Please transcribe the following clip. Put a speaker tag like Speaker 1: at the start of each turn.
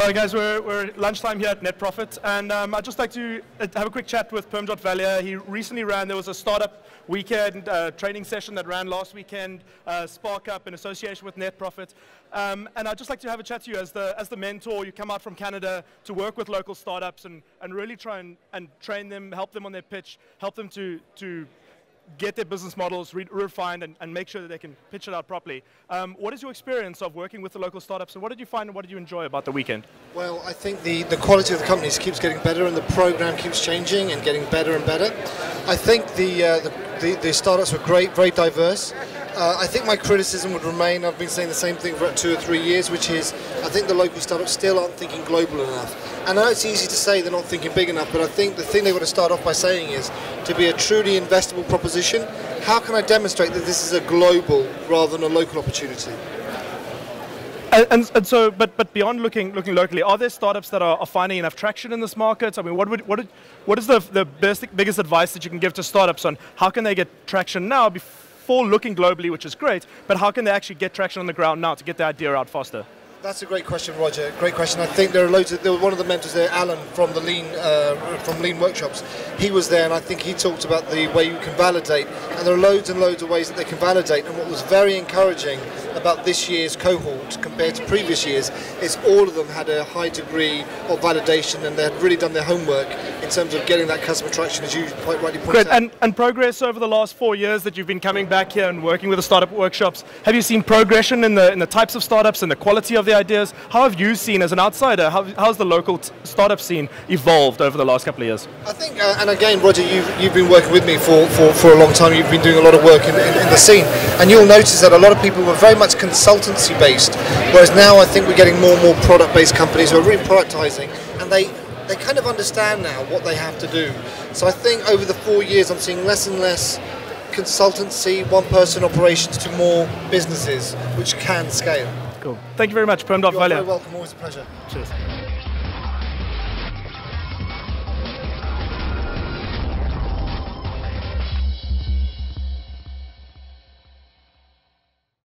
Speaker 1: Alright guys, we're at lunchtime here at Net Profit, and I'd just like to have a quick chat with Primjot Valia. He recently there was a startup weekend training session that ran last weekend, Spark Up in association with Net Profit. And I'd just like to have a chat to you as the mentor. You come out from Canada to work with local startups and really try and train them, help them on their pitch, help them to get their business models refined and make sure that they can pitch it out properly. What is your experience of working with the local startups, and what did you find and what did you enjoy about the weekend?
Speaker 2: Well, I think the quality of the companies keeps getting better and the program keeps changing and getting better and better. I think the startups were great, very diverse. I think my criticism would remain, I've been saying the same thing for about 2 or 3 years, which is I think the local startups still aren't thinking global enough. And I know it's easy to say they're not thinking big enough, but I think the thing they've got to start off by saying is, to be a truly investable proposition, how can I demonstrate that this is a global rather than a local opportunity?
Speaker 1: And so, but beyond looking locally, are there startups that are finding enough traction in this market? I mean, what is the biggest advice that you can give to startups on how can they get traction now before looking globally, which is great, but how can they actually get traction on the ground now to get the idea out faster?
Speaker 2: That's a great question, Roger. Great question. I think there are loads of. There was one of the mentors there, Alan from the Lean workshops. He was there, and I think he talked about the way you can validate. And there are loads and loads of ways that they can validate. And what was very encouraging about this year's cohort compared to previous years is all of them had a high degree of validation, and they had really done their homework in terms of getting that customer traction, as you quite rightly pointed out.
Speaker 1: And progress over the last 4 years that you've been coming back here and working with the startup workshops. Have you seen progression in the types of startups and the quality of the ideas? How have you seen, as an outsider, how's the local startup scene evolved over the last couple of years?
Speaker 2: I think, and again, Roger, you've been working with me for a long time. You've been doing a lot of work in the scene, and you'll notice that a lot of people were very much consultancy based, whereas now I think we're getting more and more product based companies who are really productizing, and they kind of understand now what they have to do. So I think over the 4 years I'm seeing less and less consultancy, one-person operations to more businesses which can scale.
Speaker 1: Cool. Thank you very much, Primjot Valia.
Speaker 2: You're very welcome. Always a pleasure.
Speaker 1: Cheers.